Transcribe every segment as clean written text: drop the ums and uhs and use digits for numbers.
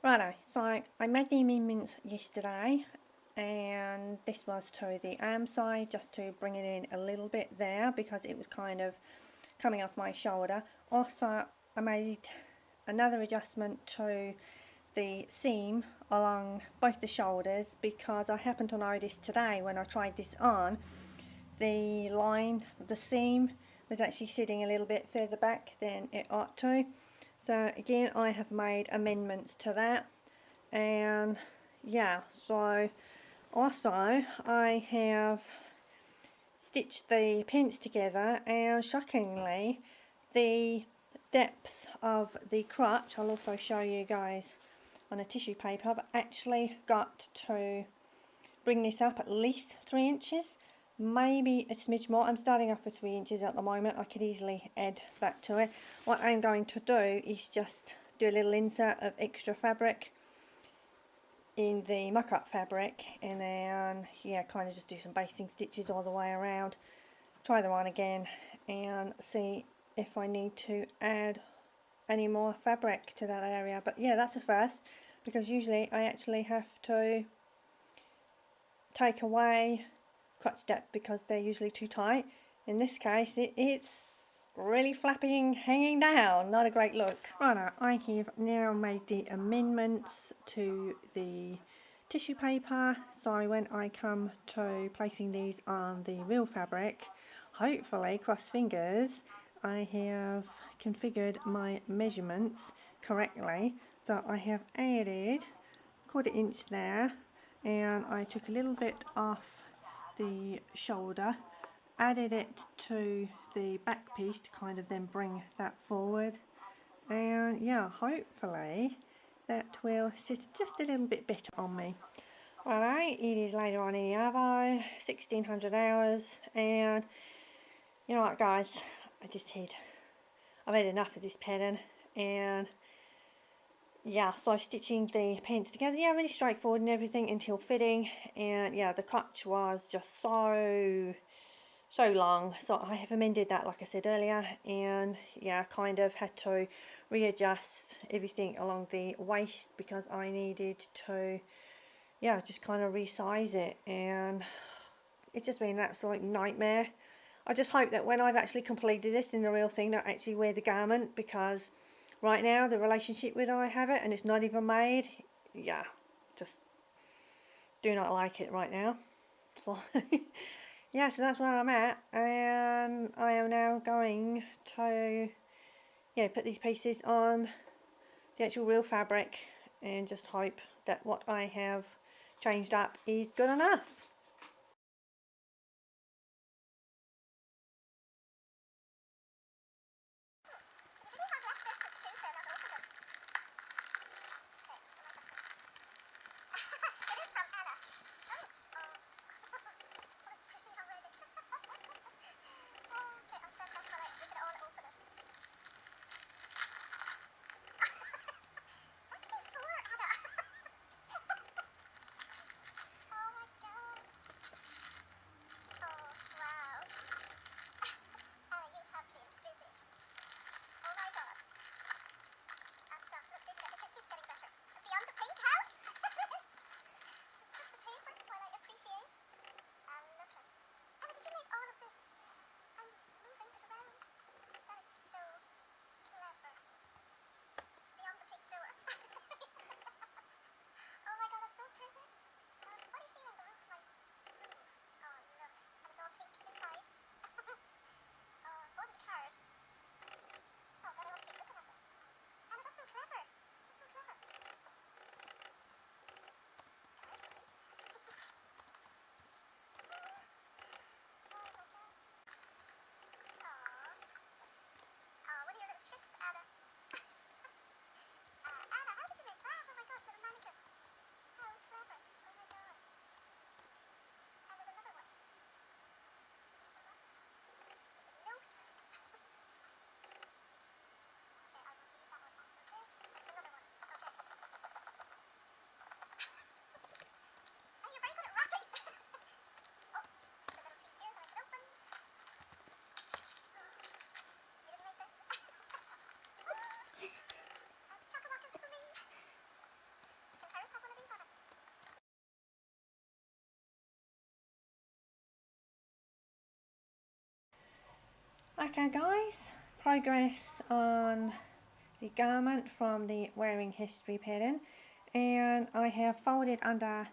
Righto, so I made the amendments yesterday, and this was to the arm side, just to bring it in a little bit there because it was kind of coming off my shoulder. Also, I made another adjustment to the seam along both the shoulders because I happened to notice today when I tried this on, the line, the seam was actually sitting a little bit further back than it ought to. So again, I have made amendments to that, and yeah, so also I have stitched the pins together, and shockingly the depth of the crotch, I'll also show you guys on a tissue paper, I've actually got to bring this up at least 3 inches, maybe a smidge more. I'm starting off with 3 inches at the moment. I could easily add that to it. What I'm going to do is just do a little insert of extra fabric in the muck-up fabric, and then yeah, kind of just do some basting stitches all the way around, try them on again and see if I need to add any more fabric to that area. But yeah, that's a first, because usually I actually have to take away crotch depth because they're usually too tight. In this case it's really flapping, hanging down, not a great look. Right, I have now made the amendments to the tissue paper, so when I come to placing these on the real fabric, hopefully, cross fingers, I have configured my measurements correctly. So I have added 1/4 inch there, and I took a little bit off the shoulder, added it to the back piece to kind of then bring that forward, and yeah, hopefully that will sit just a little bit better on me. Alright, it is later on in the Arvo, 1600 hours, and you know what guys, I've had enough of this pattern, and yeah, so stitching the pants together, yeah, really straightforward and everything until fitting, and yeah, the crotch was just so long, so I have amended that like I said earlier, and yeah, kind of had to readjust everything along the waist because I needed to, yeah, just kind of resize it, and it's just been an absolute nightmare. I just hope that when I've actually completed this in the real thing, that I actually wear the garment, because right now the relationship with I have it and it's not even made, yeah, just do not like it right now. So yeah, so that's where I'm at, and I am now going to, yeah, put these pieces on the actual real fabric and just hope that what I have changed up is good enough. Okay guys, progress on the garment from the wearing history pattern, and I have folded under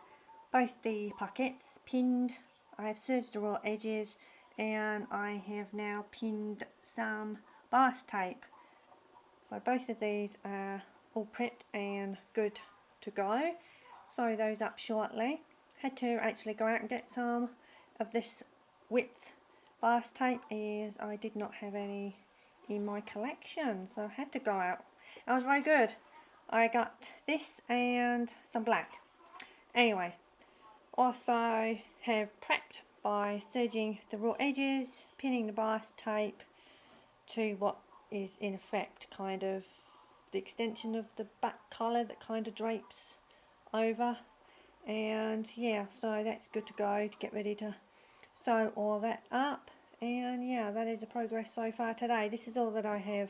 both the pockets, pinned, I have serged the raw edges, and I have now pinned some bias tape. So both of these are all prepped and good to go. Sew those up shortly. Had to actually go out and get some of this width bias tape as I did not have any in my collection, so I had to go out. It was very good. I got this and some black. Anyway, also have prepped by serging the raw edges, pinning the bias tape to what is in effect kind of the extension of the back collar that kind of drapes over, and yeah, so that's good to go to get ready to sew all that up. And yeah, that is the progress so far today. This is all that I have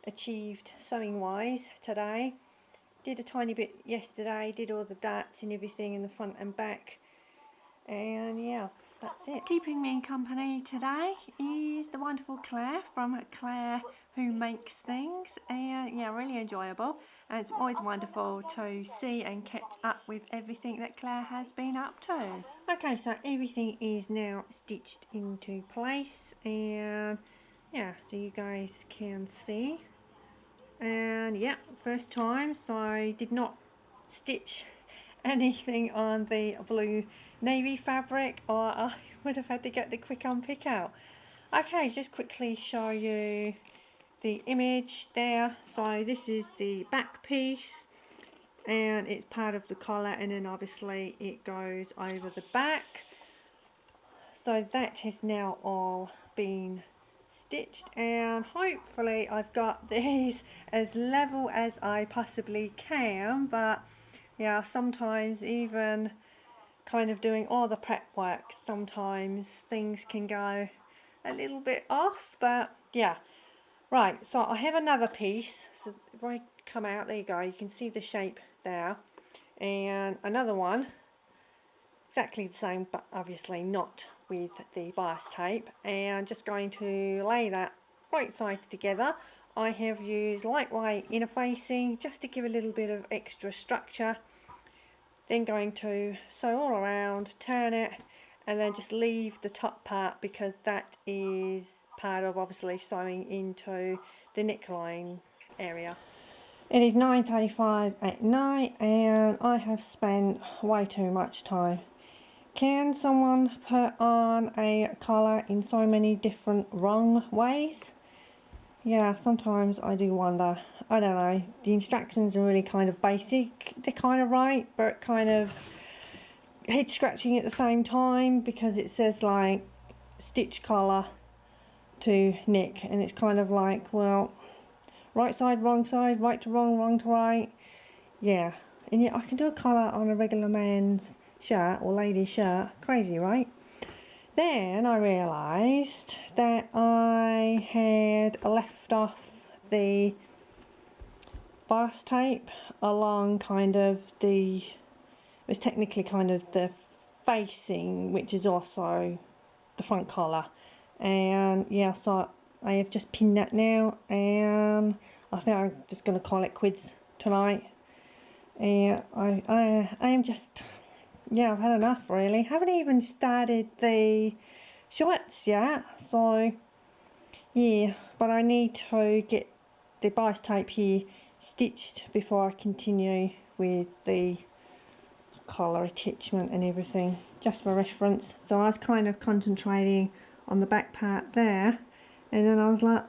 achieved sewing wise today. Did a tiny bit yesterday, did all the darts and everything in the front and back, and yeah, that's it. Keeping me company today is the wonderful Claire from Claire Who Makes Things, and yeah, really enjoyable, and it's always wonderful to see and catch up with everything that Claire has been up to. Okay, so everything is now stitched into place, and yeah, so you guys can see. And yeah, first time, so I did not stitch anything on the blue navy fabric, or I would have had to get the quick unpick out. Okay, just quickly show you the image there. So this is the back piece, and it's part of the collar, and then obviously it goes over the back. So that has now all been stitched, and hopefully I've got these as level as I possibly can, but yeah, sometimes even kind of doing all the prep work, sometimes things can go a little bit off, but yeah. Right, so I have another piece, so if I come out, there you go, you can see the shape there, and another one exactly the same, but obviously not with the bias tape, and just going to lay that right sides together. I have used lightweight interfacing just to give a little bit of extra structure, then going to sew all around, turn it, and then just leave the top part because that is part of obviously sewing into the neckline area. It is 9:35 at night and I have spent way too much time. Can someone put on a collar in so many different wrong ways? Yeah, sometimes I do wonder. I don't know, the instructions are really kind of basic, they're kind of right, but kind of head scratching at the same time because it says like stitch collar to neck, and it's kind of like, well, right side, right to wrong, wrong to right. Yeah, and yet I can do a collar on a regular man's shirt or lady's shirt. Crazy, right? Then I realised that I had left off the bias tape along kind of the, it was technically kind of the facing, which is also the front collar, and yeah, so I have just pinned that now, and I think I'm just going to call it quits tonight. And I am just, yeah, I've had enough really. Haven't even started the shorts yet, so yeah, but I need to get the bias tape here stitched before I continue with the collar attachment and everything, just for reference. So I was kind of concentrating on the back part there, and then I was like,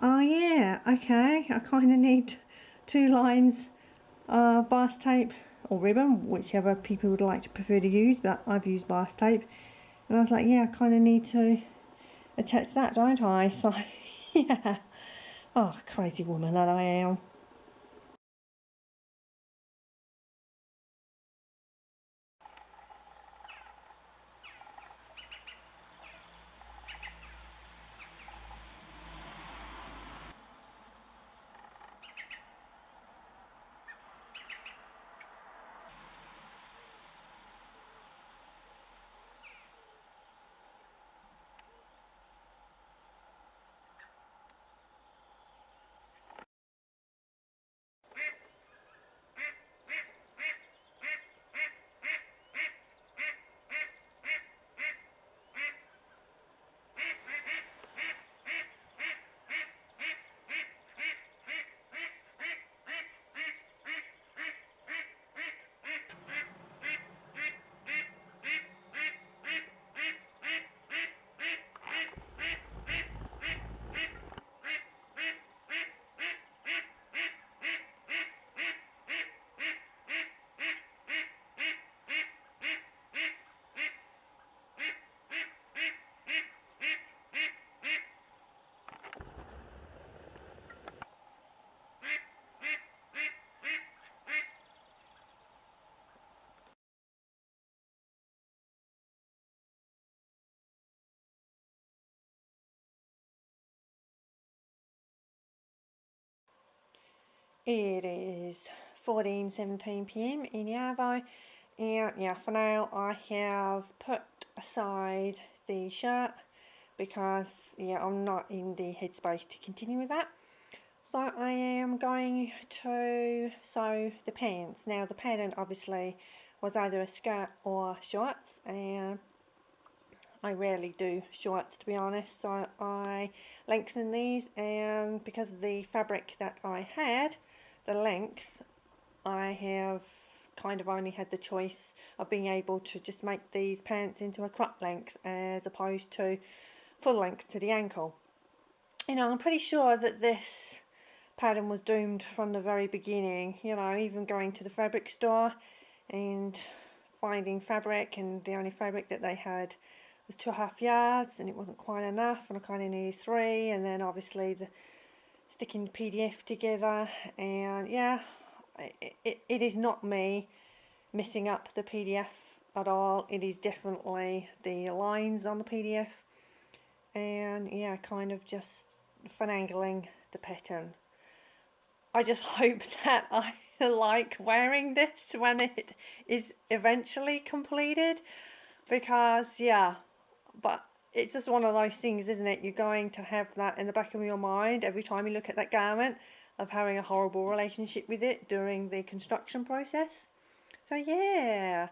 oh yeah, okay, I kind of need 2 lines of bias tape or ribbon, whichever people would like to prefer to use, but I've used bias tape, and I was like, yeah, I kind of need to attach that, don't I? So yeah, oh, crazy woman that I am. It is 14:17 p.m. in Yarvo, and yeah, for now I have put aside the shirt because yeah, I'm not in the headspace to continue with that. So I am going to sew the pants. Now the pattern obviously was either a skirt or shorts, and I rarely do shorts to be honest, so I lengthened these, and because of the fabric that I had, the length, I have kind of only had the choice of being able to just make these pants into a crop length as opposed to full length to the ankle. You know, I'm pretty sure that this pattern was doomed from the very beginning, you know, even going to the fabric store and finding fabric, and the only fabric that they had was 2.5 yards, and it wasn't quite enough, and I kind of needed 3, and then obviously the sticking the PDF together, and yeah, it is not me messing up the PDF at all. It is definitely the lines on the PDF, and yeah, kind of just finagling the pattern. I just hope that I like wearing this when it is eventually completed, because yeah, but it's just one of those things, isn't it? You're going to have that in the back of your mind every time you look at that garment, of having a horrible relationship with it during the construction process. So yeah,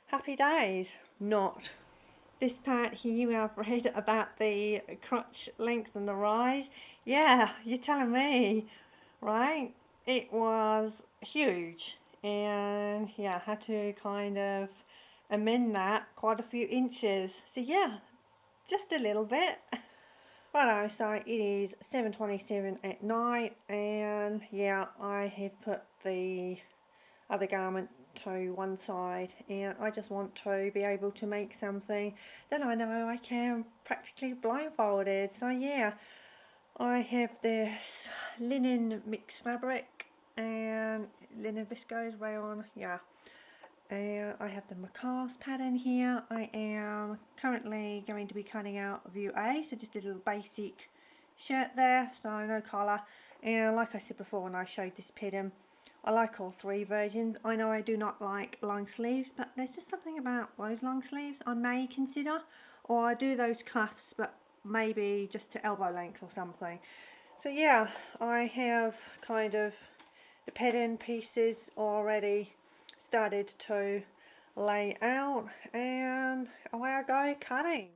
happy days. Not. This part here I've read about the crotch length and the rise. Yeah, you're telling me, right? It was huge, and yeah, I had to kind of amend that quite a few inches. So yeah, just a little bit. Righto, so it is 7:27 at night, and yeah, I have put the other garment to one side, and I just want to be able to make something that I know I can practically blindfolded. So yeah, I have this linen mixed fabric and linen viscose rayon, yeah. And I have the Macars pattern here. I am currently going to be cutting out view A, so just a little basic shirt there, so no collar. And like I said before when I showed this pattern, I like all 3 versions. I know I do not like long sleeves, but there's just something about those long sleeves I may consider, or I do those cuffs, but maybe just to elbow length or something. So yeah, I have kind of the pattern pieces already started to lay out, and away I go cutting.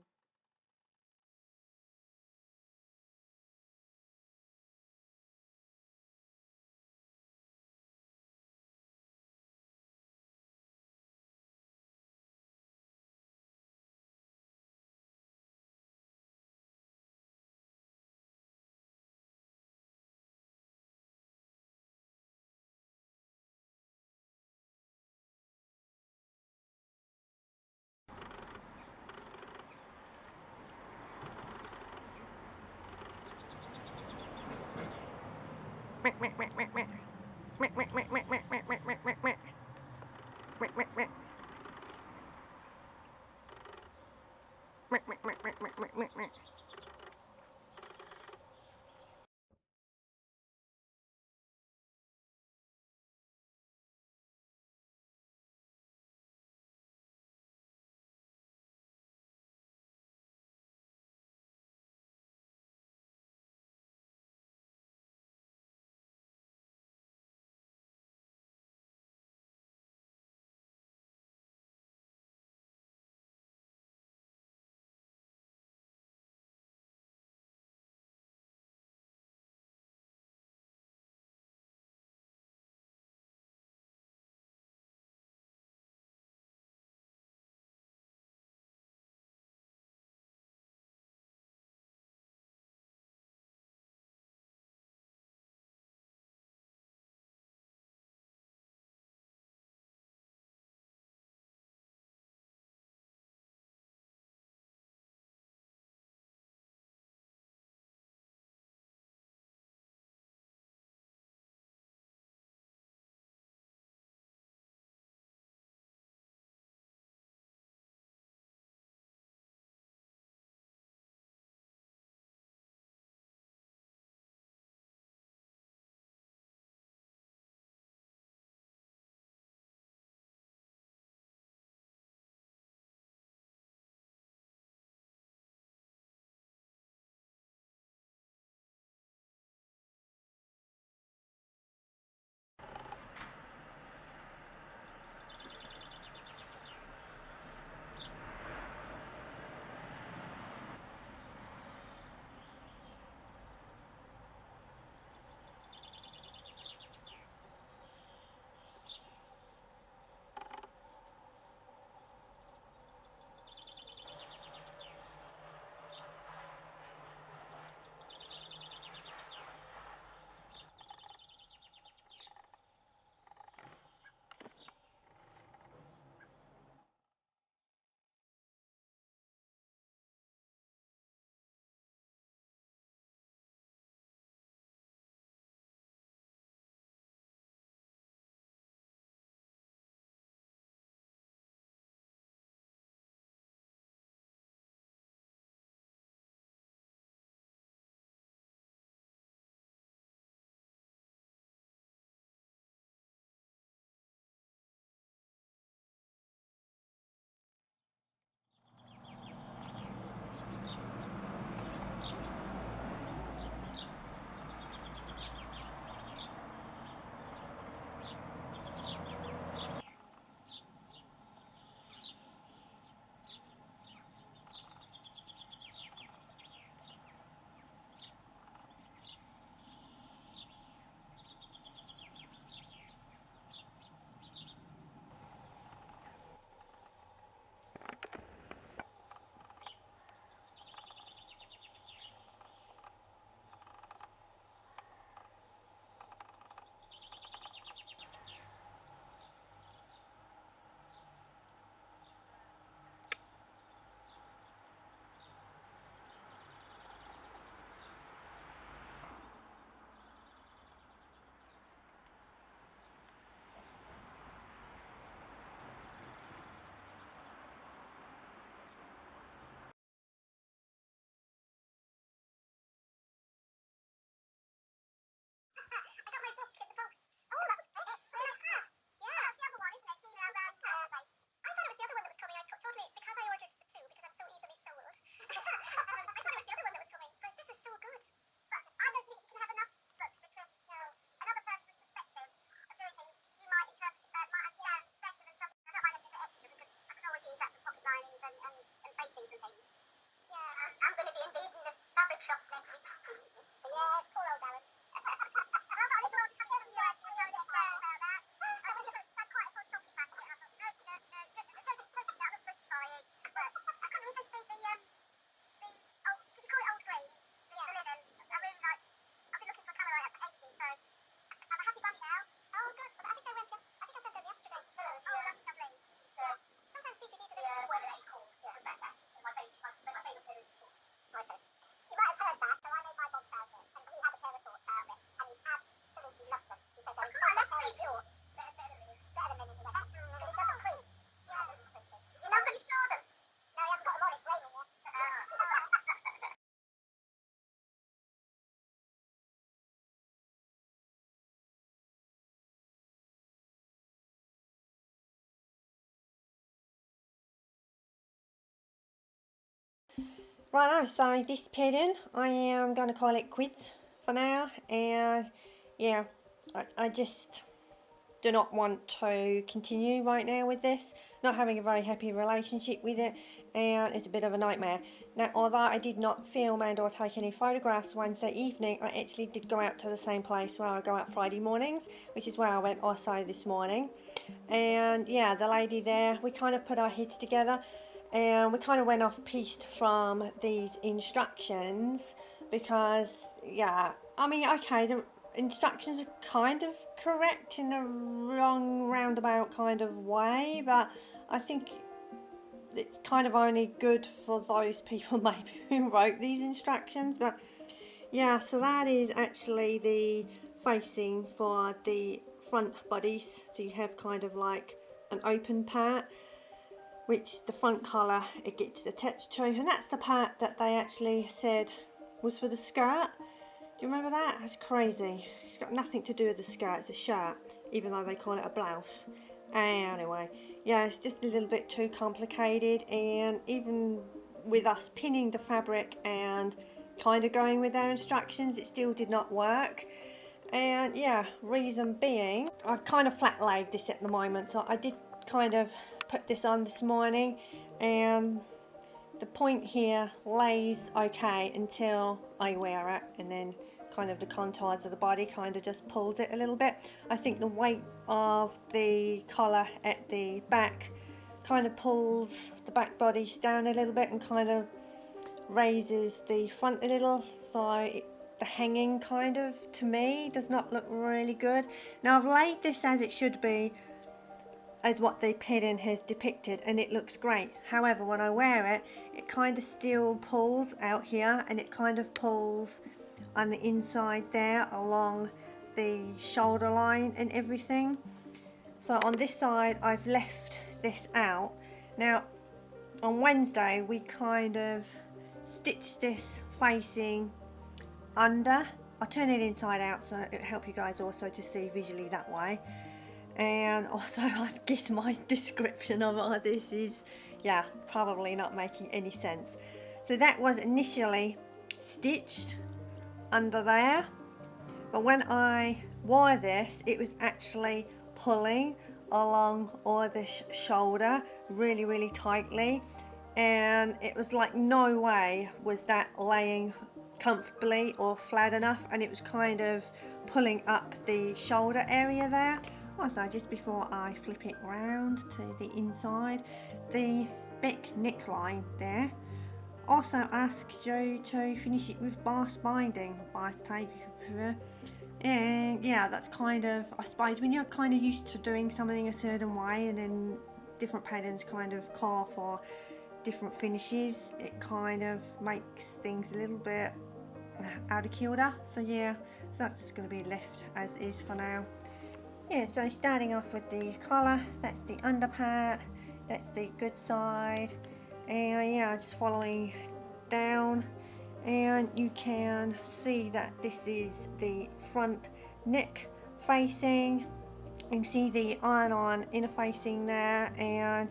got my book in the post. Oh, that was great. Yeah, that's the other one, isn't it? Gina around Thursday. I thought it was the other one that was coming. I totally, because I ordered the two, because I'm so easily sold. I thought it was the other one that was coming, but this is so good. But I don't think you can have enough books because, you know, another person's perspective of doing things you might interpret, might understand better than something. I don't mind a bit extra because I can always use that for pocket linings and facings and things. Yeah, I'm going to be invading the fabric shops next week. Yes, poor old Darren. And I've got a little old couple of years so a bit proud about that. I was going to had quite a full shopping basket. I thought, no, that was supposed to be buying. But I couldn't resist the oh, did you call it old green? The linen. I really like, I've been looking for a colour like that for ages, so I'm a happy bunny now. Oh, good. But I think I sent them yesterday. Oh, lovely. Sometimes CPD delivers the word it's called. Yeah, it's fantastic. My favourite pair of shorts. Right, so. You might have heard that, so I made my Bob trousers, and he had a pair of shorts out of it, and he absolutely loves them. He said, I love these shorts. Better than linen. Because it doesn't crease. Yeah, it doesn't crease. You're not going to show them? No, he hasn't got them on, it's raining yet. Righto, so this pattern, I am going to call it quits for now, and yeah, I just do not want to continue right now with this. Not having a very happy relationship with it, and it's a bit of a nightmare. Now, although I did not film and or take any photographs Wednesday evening, I actually did go out to the same place where I go out Friday mornings, which is where I went also this morning. And yeah, the lady there, we kind of put our heads together and we kind of went off piste from these instructions because, yeah, I mean, okay, the instructions are kind of correct in a wrong roundabout kind of way, but I think it's kind of only good for those people maybe who wrote these instructions. But yeah, so that is actually the facing for the front bodies. So you have kind of like an open part, which the front collar it gets attached to, and that's the part that they actually said was for the skirt. Do you remember that? It's crazy. It's got nothing to do with the skirt, it's a shirt, even though they call it a blouse. Anyway, yeah, it's just a little bit too complicated, and even with us pinning the fabric and kind of going with their instructions, it still did not work. And yeah, reason being, I've kind of flat laid this at the moment, so I did kind of put this on this morning, and the point here lays okay until I wear it, and then kind of the contours of the body kind of just pulls it a little bit. I think the weight of the collar at the back kind of pulls the back bodice down a little bit and kind of raises the front a little, so the hanging kind of, to me, does not look really good. Now I've laid this as it should be, as what the pattern has depicted, and it looks great. However, when I wear it, it kind of still pulls out here, and it kind of pulls on the inside there along the shoulder line and everything. So on this side I've left this out. Now on Wednesday we kind of stitched this facing under. I'll turn it inside out so it'll help you guys also to see visually that way. And also I guess my description of all this is, yeah, probably not making any sense. So that was initially stitched under there, but when I wore this it was actually pulling along all this shoulder really tightly, and it was like no way was that laying comfortably or flat enough, and it was kind of pulling up the shoulder area there. Also, just before I flip it round to the inside, the back neckline there also asked you to finish it with bias binding, bias tape, and yeah, that's kind of, I suppose, when you're kind of used to doing something a certain way and then different patterns kind of call for different finishes, it kind of makes things a little bit out of kilter. So yeah, so that's just going to be left as is for now. Yeah, so starting off with the collar, that's the under part, that's the good side, and yeah, just following down, and you can see that this is the front neck facing. You can see the iron-on inner facing there, and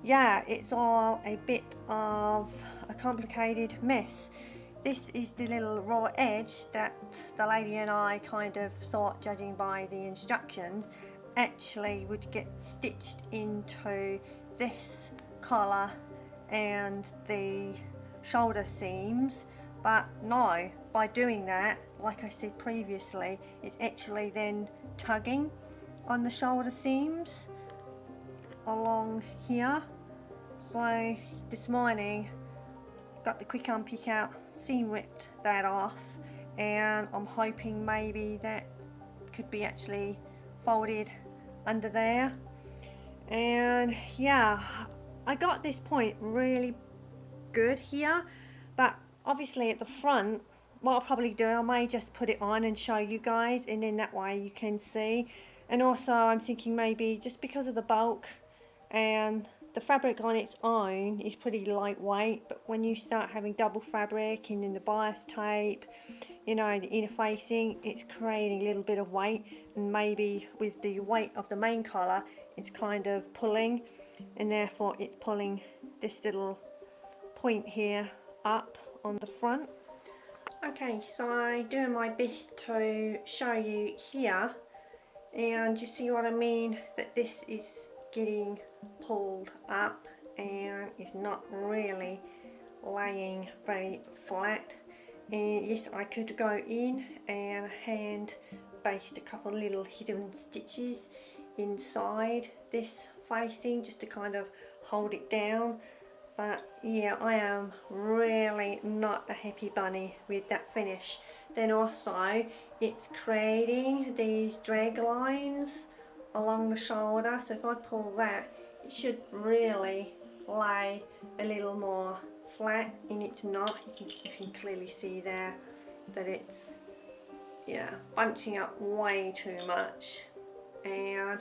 yeah, it's all a bit of a complicated mess. This is the little raw edge that the lady and I kind of thought, judging by the instructions, actually would get stitched into this collar and the shoulder seams, but no, by doing that, like I said previously, it's actually then tugging on the shoulder seams along here. So this morning got the quick unpick out, seam ripped that off, and I'm hoping maybe that could be actually folded under there. And yeah, I got this point really good here, but obviously at the front, what I'll probably do, I may just put it on and show you guys, and then that way you can see. And also I'm thinking maybe just because of the bulk and the fabric on its own is pretty lightweight, but when you start having double fabric and then the bias tape, you know, the inner facing, it's creating a little bit of weight, and maybe with the weight of the main collar it's kind of pulling, and therefore it's pulling this little point here up on the front. Okay, so I'm doing my best to show you here, and you see what I mean, that this is getting pulled up and it's not really laying very flat. And yes, I could go in and hand baste a couple of little hidden stitches inside this facing just to kind of hold it down, but yeah, I am really not a happy bunny with that finish. Then also it's creating these drag lines along the shoulder, so if I pull that, it should really lay a little more flat, and it's not. You can clearly see there that it's, yeah, bunching up way too much. And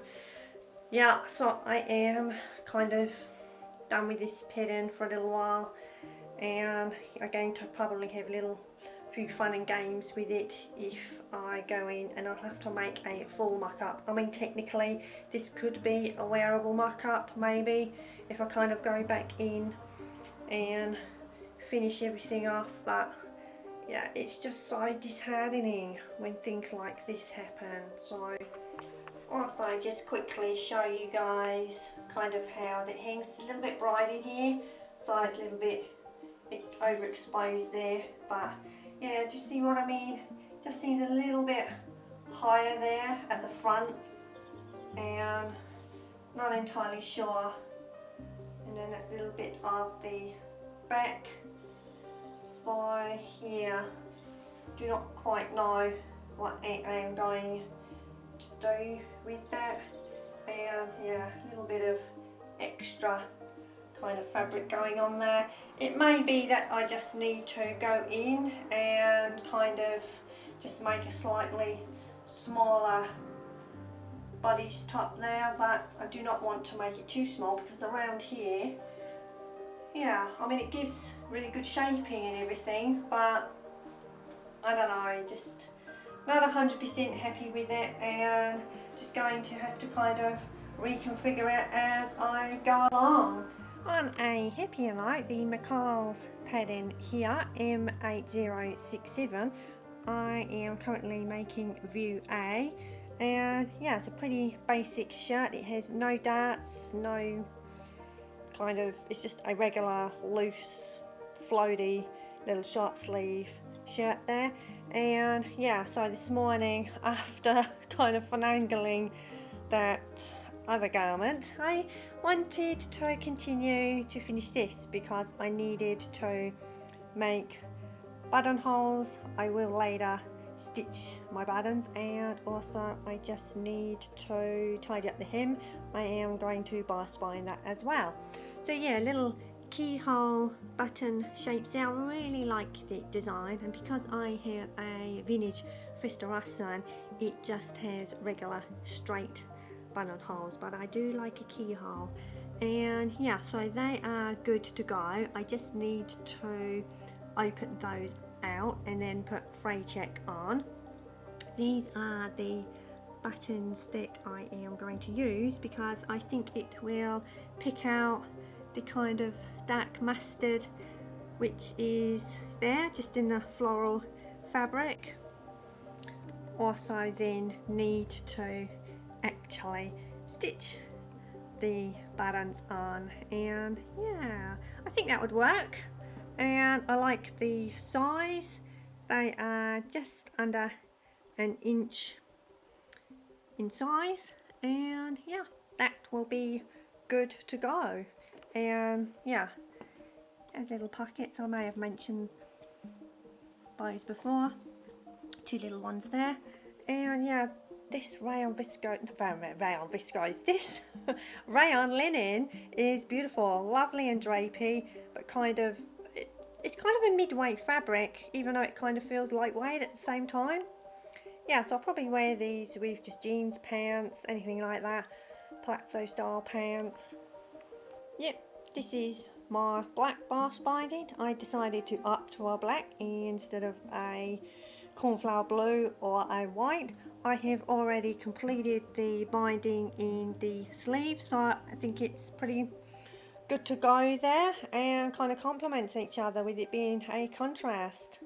yeah, so I am kind of done with this pattern for a little while, and I'm going to probably have a few fun and games with it if I go in, and I'll have to make a full mock-up. I mean, technically this could be a wearable mock-up maybe if I kind of go back in and finish everything off, but yeah, it's just so disheartening when things like this happen. So also just quickly show you guys kind of how it hangs. It's a little bit bright in here, so it's a little bit overexposed there, but yeah, just see what I mean. Just seems a little bit higher there at the front, and not entirely sure. And then that's a little bit of the back. So here, do not quite know what I am going to do with that. And yeah, a little bit of extra kind of fabric going on there. It may be that I just need to go in and kind of just make a slightly smaller bodice top there, but I do not want to make it too small, because around here, yeah, I mean, it gives really good shaping and everything, but I don't know, just not 100% happy with it, and just going to have to kind of reconfigure it as I go along. On a happier note, the McCall's pattern here, M8067, I am currently making view A, and yeah, it's a pretty basic shirt. It has no darts, no kind of, it's just a regular loose floaty little short sleeve shirt there. And yeah, so this morning, after kind of finagling that other garment, I wanted to continue to finish this because I needed to make buttonholes. I will later stitch my buttons, and also I just need to tidy up the hem. I am going to bias spine that as well. So yeah, little keyhole button shapes there. I really like the design, and because I have a vintage Festaration, it just has regular straight buttonholes, but I do like a keyhole. And yeah, so they are good to go. I just need to open those out and then put fray check on. These are the buttons that I am going to use because I think it will pick out the kind of dark mustard which is there just in the floral fabric. Also then need to actually stitch the buttons on, and yeah, I think that would work. And I like the size, they are just under an inch in size, and yeah, that will be good to go. And yeah, as little pockets, I may have mentioned those before, two little ones there. And yeah, this rayon viscose, this rayon linen is beautiful, lovely and drapey, but kind of, it's kind of a midway fabric, even though it kind of feels lightweight at the same time. Yeah, so I'll probably wear these with just jeans, pants, anything like that, palazzo style pants. Yep, this is my black bar binding. I decided to up to a black instead of a cornflower blue or a white. I have already completed the binding in the sleeve, so I think it's pretty good to go there and kind of complements each other with it being a contrast.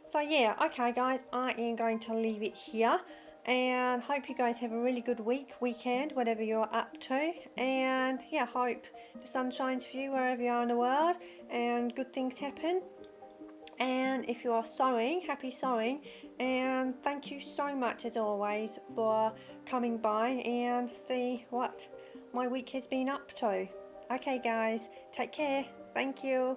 So yeah, okay guys, I am going to leave it here and hope you guys have a really good weekend, whatever you're up to. And yeah, hope the sun shines for you wherever you are in the world and good things happen. And if you are sewing, happy sewing, and thank you so much as always for coming by and see what my week has been up to. Okay guys, take care, thank you.